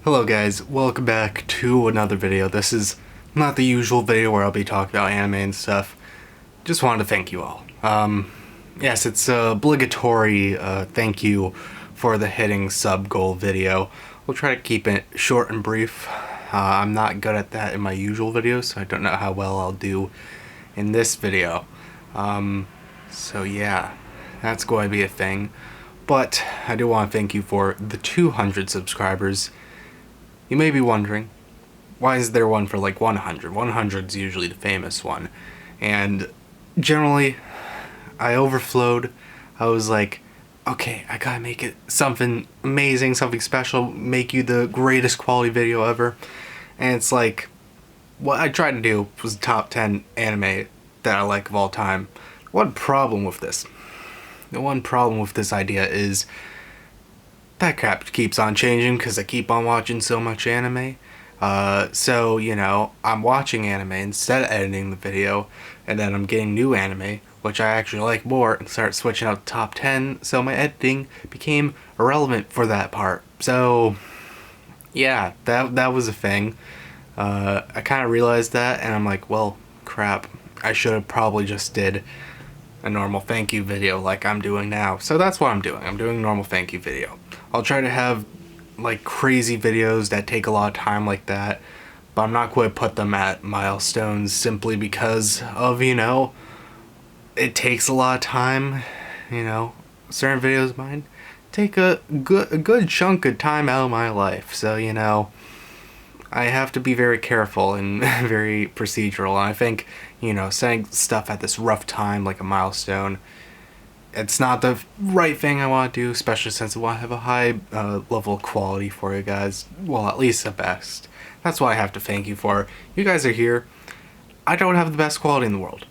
Hello guys, welcome back to another video. This is not the usual video where I'll be talking about anime and stuff. Just wanted to thank you all. Yes, it's obligatory thank you for the hitting sub goal video. We'll try to keep it short and brief. I'm not good at that in my usual videos, so I don't know how well I'll do in this video. So yeah, that's going to be a thing. But I do want to thank you for the 200 subscribers. You may be wondering, why is there one for like 100? 100 is usually the famous one. And generally, I overflowed. I was like, okay, I gotta make it something amazing, something special, make you the greatest quality video ever. And it's like, what I tried to do was top 10 anime that I like of all time. One problem with this. The one problem with this idea is that crap keeps on changing because I keep on watching so much anime. So, you know, I'm watching anime instead of editing the video, and then I'm getting new anime, which I actually like more, and start switching out the top 10, so my editing became irrelevant for that part. So, yeah, that was a thing. I kind of realized that, and I'm like, well, crap, I should have probably just did a normal thank you video like I'm doing now. So that's what I'm doing. I'm doing a normal thank you video. I'll try to have like crazy videos that take a lot of time like that, but I'm not going to put them at milestones simply because of, you know, it takes a lot of time. You know, certain videos of mine take a good chunk of time out of my life. So, you know, I have to be very careful and very procedural. And I think, you know, saying stuff at this rough time, like a milestone, it's not the right thing I want to do, especially since I want to have a high level of quality for you guys. Well, at least the best. That's what I have to thank you for. You guys are here. I don't have the best quality in the world.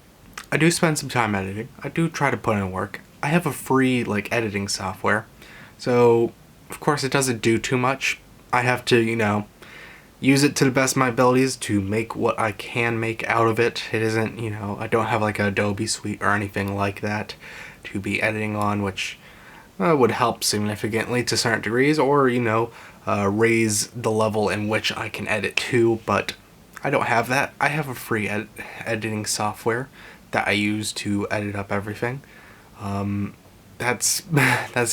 I do spend some time editing. I do try to put in work. I have a free, like, editing software. So, of course, it doesn't do too much. I have to, you know, use it to the best of my abilities to make what I can make out of it. It isn't, you know, I don't have like an Adobe suite or anything like that to be editing on, which would help significantly to certain degrees, or, you know, raise the level in which I can edit to, but I don't have that. I have a free editing software that I use to edit up everything. That's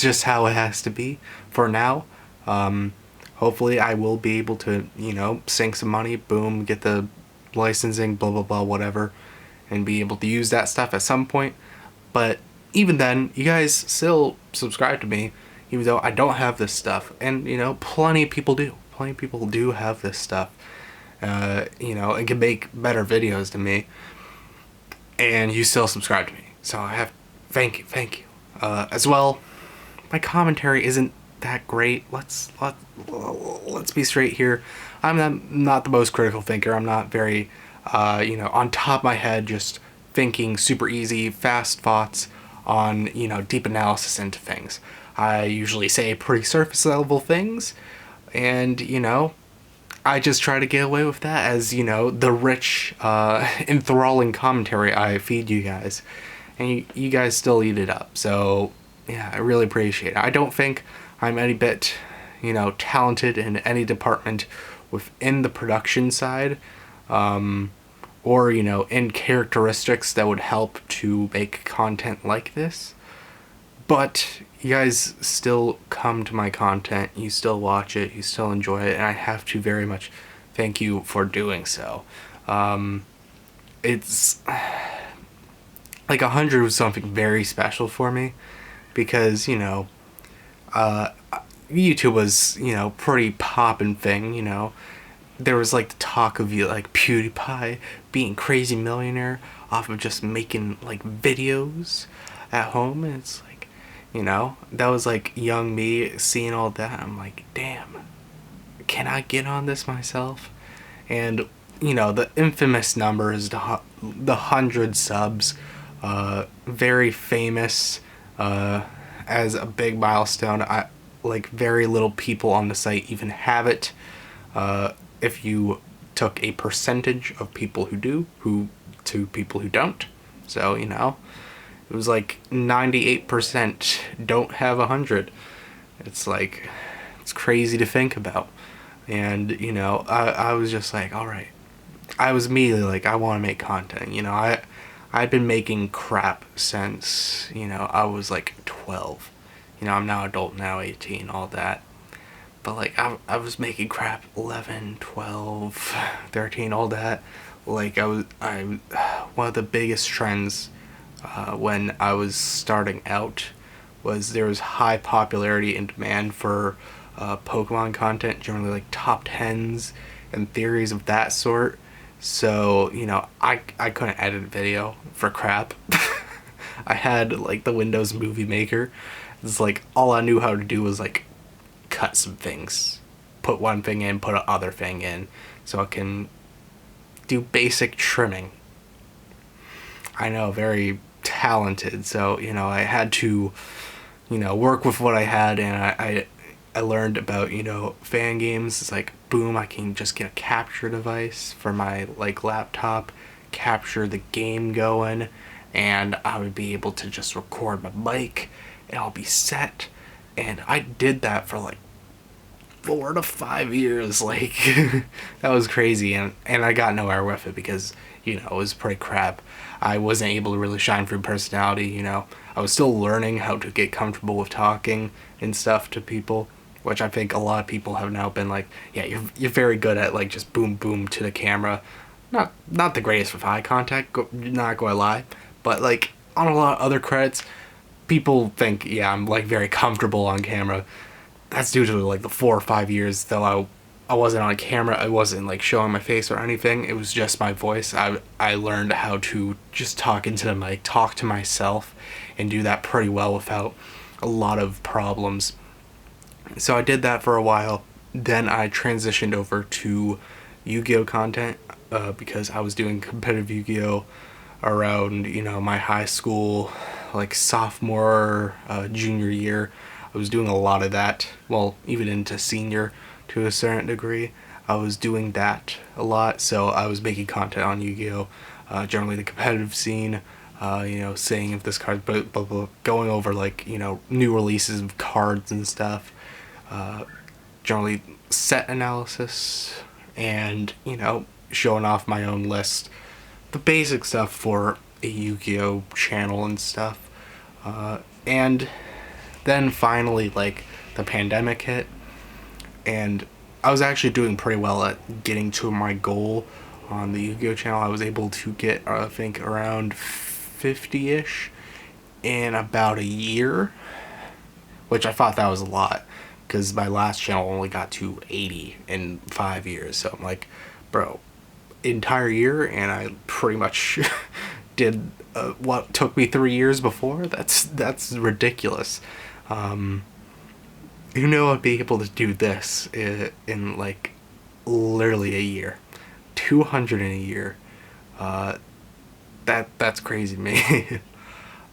just how it has to be for now. Hopefully I will be able to, you know, sink some money, boom, get the licensing, blah, blah, blah, whatever, and be able to use that stuff at some point. But even then, you guys still subscribe to me, even though I don't have this stuff. And, you know, plenty of people do. Plenty of people do have this stuff, you know, and can make better videos than me. And you still subscribe to me. So I have, thank you. As well, my commentary isn't that great. Let's be straight here. I'm not the most critical thinker. I'm not very, you know, on top of my head, just thinking super easy, fast thoughts on, you know, deep analysis into things. I usually say pretty surface level things, and, you know, I just try to get away with that as, you know, the rich, enthralling commentary I feed you guys, and you guys still eat it up. So yeah, I really appreciate it. I don't think I'm any bit, you know, talented in any department within the production side, or, you know, in characteristics that would help to make content like this. But you guys still come to my content, you still watch it, you still enjoy it, and I have to very much thank you for doing so. It's like 100 was something very special for me because, you know, YouTube was, you know, pretty poppin' thing, you know. There was like the talk of, you like, PewDiePie being crazy millionaire off of just making like videos at home, and it's like, you know, that was like young me seeing all that. I'm like, damn, can I get on this myself? And, you know, the infamous numbers, the 100 subs, very famous, as a big milestone. Like, very little people on the site even have it. If you took a percentage of people who do, to people who don't. So, you know, it was like 98% don't have 100. It's like, it's crazy to think about. And, I was just like, all right. I was immediately like, I want to make content. I'd been making crap since, I was like 12. I'm now adult, now 18, all that. But like, I was making crap 11, 12, 13, all that. Like, one of the biggest trends when I was starting out was there was high popularity and demand for Pokemon content, generally like top tens and theories of that sort. So, I couldn't edit video for crap. I had like the Windows Movie Maker. It's like all I knew how to do was like cut some things, put one thing in, put another thing in, so I can do basic trimming. I know, very talented. So, I had to, work with what I had, and I learned about, fan games. It's like, boom, I can just get a capture device for my, like, laptop, capture the game going, and I would be able to just record my mic, and I'll be set. And I did that for, like, 4 to 5 years. Like, that was crazy, and I got nowhere with it because, it was pretty crap. I wasn't able to really shine through personality. I was still learning how to get comfortable with talking and stuff to people, which I think a lot of people have now been like, yeah, you're very good at like just boom boom to the camera. Not the greatest with eye contact, not gonna lie, but like on a lot of other credits, people think, yeah, I'm like very comfortable on camera. That's due to like the 4 or 5 years though I wasn't on camera. I wasn't like showing my face or anything. It was just my voice. I learned how to just talk into the mic, talk to myself, and do that pretty well without a lot of problems. So I did that for a while. Then I transitioned over to Yu-Gi-Oh content because I was doing competitive Yu-Gi-Oh around my high school, like sophomore, junior year. I was doing a lot of that. Well, even into senior to a certain degree. I was doing that a lot, so I was making content on Yu-Gi-Oh! Generally the competitive scene, saying if this card, but going over like, new releases of cards and stuff, generally set analysis, and, showing off my own list. The basic stuff for a Yu-Gi-Oh! Channel and stuff. And then finally, like, the pandemic hit, and I was actually doing pretty well at getting to my goal on the Yu-Gi-Oh! Channel. I was able to get, I think, around 50-ish in about a year, which I thought that was a lot, because my last channel only got to 80 in 5 years. So I'm like, bro, entire year, and I pretty much did what took me 3 years before. That's ridiculous. I'd be able to do this in like literally a year, 200 in a year. That's crazy to me.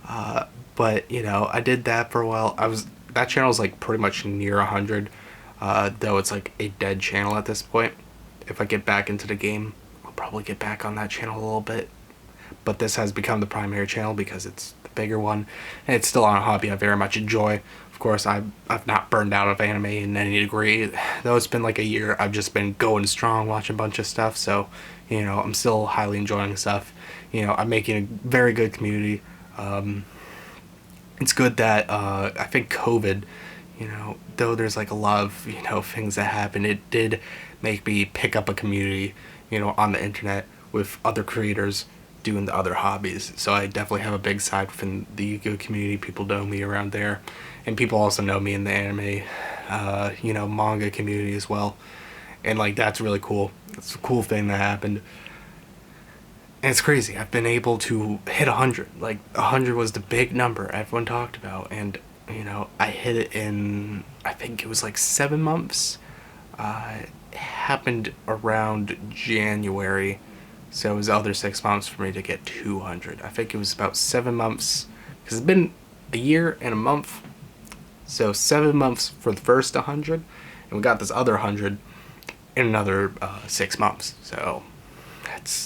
But I did that for a while. That channel's like pretty much near 100, though it's like a dead channel at this point. If I get back into the game, I'll probably get back on that channel a little bit. But this has become the primary channel because it's the bigger one, and it's still on a hobby I very much enjoy. Of course, I've not burned out of anime in any degree. Though it's been like a year, I've just been going strong, watching a bunch of stuff. So, I'm still highly enjoying stuff. I'm making a very good community. It's good that I think COVID, though there's like a lot of, things that happened, it did make me pick up a community, on the internet with other creators doing the other hobbies. So I definitely have a big side within the Yu-Gi-Oh community. People know me around there, and people also know me in the anime, manga community as well. And like, that's really cool. It's a cool thing that happened. And it's crazy. I've been able to hit 100. Like, 100 was the big number everyone talked about. And, I hit it in, I think it was like 7 months. It happened around January. So it was the other 6 months for me to get 200. I think it was about 7 months. Because it's been a year and a month. So 7 months for the first 100. And we got this other 100 in another 6 months. So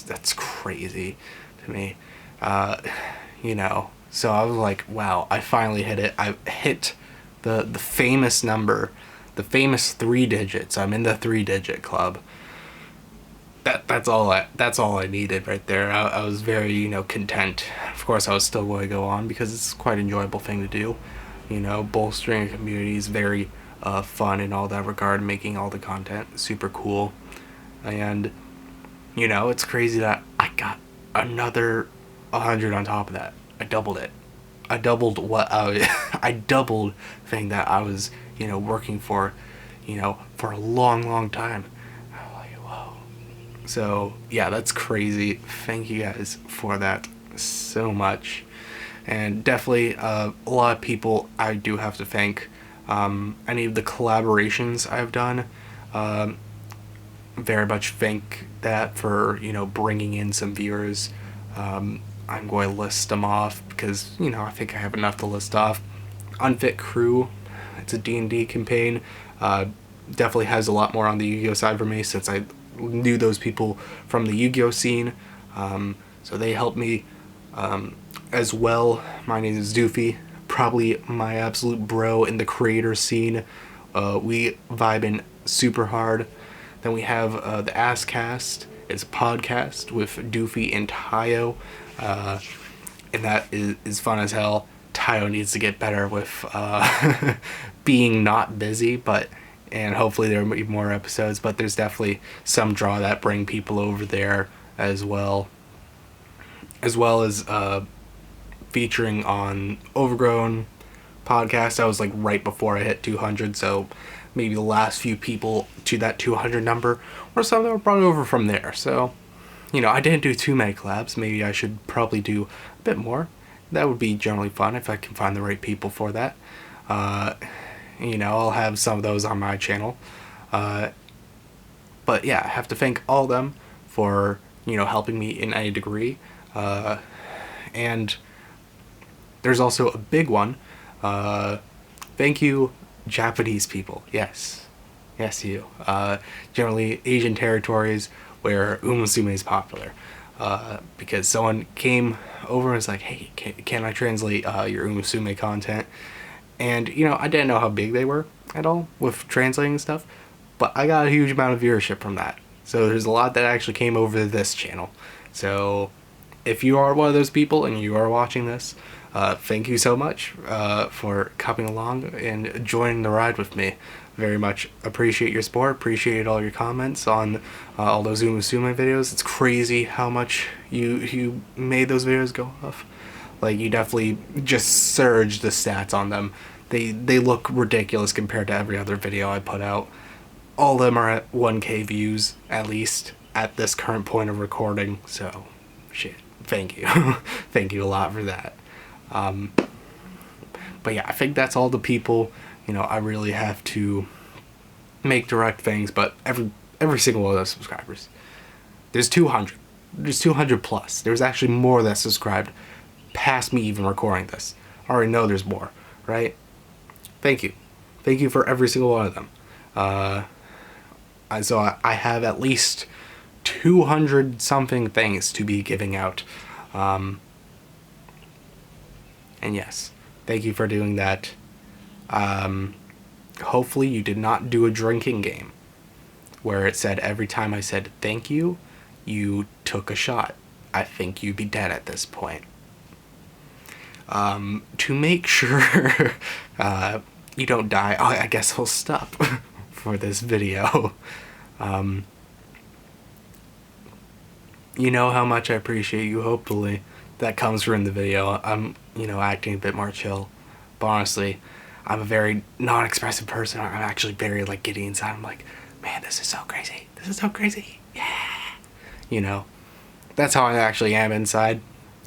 that's crazy to me. So I was like, wow, I finally hit it. I hit the famous number, the famous 3 digits. I'm in the 3-digit club. That's all I needed right there. I was very, content. Of course, I was still going to go on because it's quite an enjoyable thing to do. Bolstering a community is very fun in all that regard, making all the content super cool. And, it's crazy that I got another 100 on top of that. I doubled it. I doubled I doubled thing that I was, working for, for a long, long time. I'm like, whoa. So, yeah, that's crazy. Thank you guys for that so much. And definitely a lot of people I do have to thank. Any of the collaborations I've done, very much thank that for, bringing in some viewers. I'm going to list them off because, I think I have enough to list off. Unfit Crew, it's a D&D campaign. Definitely has a lot more on the Yu-Gi-Oh side for me since I knew those people from the Yu-Gi-Oh scene. So they helped me as well. My name is Doofy, probably my absolute bro in the creator scene. We vibing super hard. Then we have the Asscast. It's a podcast with Doofy and Tayo. And that is fun as hell. Tayo needs to get better with being not busy, and hopefully there will be more episodes, but there's definitely some draw that bring people over there as well as featuring on Overgrown podcast. That was like right before I hit 200, so maybe the last few people to that 200 number or some that were brought over from there. So I didn't do too many collabs. Maybe I should probably do a bit more. That would be generally fun if I can find the right people for that. I'll have some of those on my channel. But yeah, I have to thank all of them for, helping me in any degree. And there's also a big one. Thank you, Japanese people. Yes, you. Generally Asian territories where Umusume is popular. Because someone came over and was like, hey, can I translate your Umusume content? And, I didn't know how big they were at all with translating stuff, but I got a huge amount of viewership from that. So there's a lot that actually came over to this channel. So if you are one of those people and you are watching this, thank you so much for coming along and joining the ride with me. Very much appreciate your support, appreciate all your comments on all those Umusume videos. It's crazy how much you made those videos go off. Like, you definitely just surged the stats on them. They look ridiculous compared to every other video I put out. All of them are at 1K views, at least, at this current point of recording. So, shit, thank you. Thank you a lot for that. But yeah, I think that's all the people, I really have to make direct things, but every single one of those subscribers. There's 200. There's 200 plus. There's actually more that subscribed past me even recording this. I already know there's more, right? Thank you. Thank you for every single one of them. So I have at least 200 something things to be giving out. And yes, thank you for doing that. Hopefully you did not do a drinking game where it said every time I said thank you, you took a shot. I think you'd be dead at this point. To make sure you don't die, I guess I'll stop for this video. You know how much I appreciate you, hopefully. That comes through in the video. I'm, acting a bit more chill. But honestly, I'm a very non-expressive person. I'm actually very, giddy inside. I'm like, man, this is so crazy. This is so crazy. Yeah. That's how I actually am inside.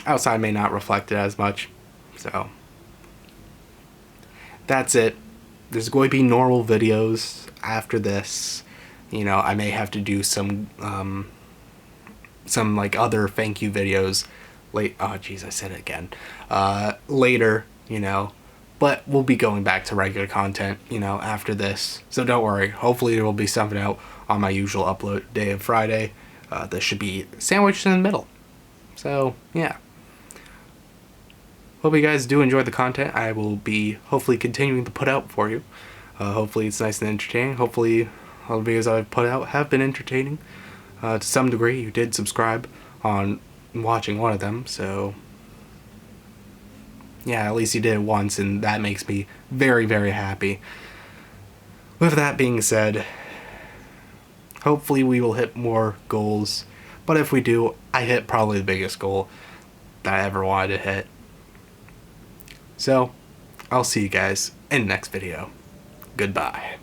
Outside may not reflect it as much. So, that's it. There's going to be normal videos after this. I may have to do some other thank you videos I said it again. Later, but we'll be going back to regular content, after this. So don't worry. Hopefully there will be something out on my usual upload day of Friday. This should be sandwiched in the middle. So, yeah. Hope you guys do enjoy the content I will be hopefully continuing to put out for you. Hopefully it's nice and entertaining. Hopefully all the videos I've put out have been entertaining. To some degree, you did subscribe on watching one of them, so yeah, at least you did it once, and that makes me very, very happy. With that being said, hopefully we will hit more goals, but if we do, I hit probably the biggest goal that I ever wanted to hit. So, I'll see you guys in the next video. Goodbye.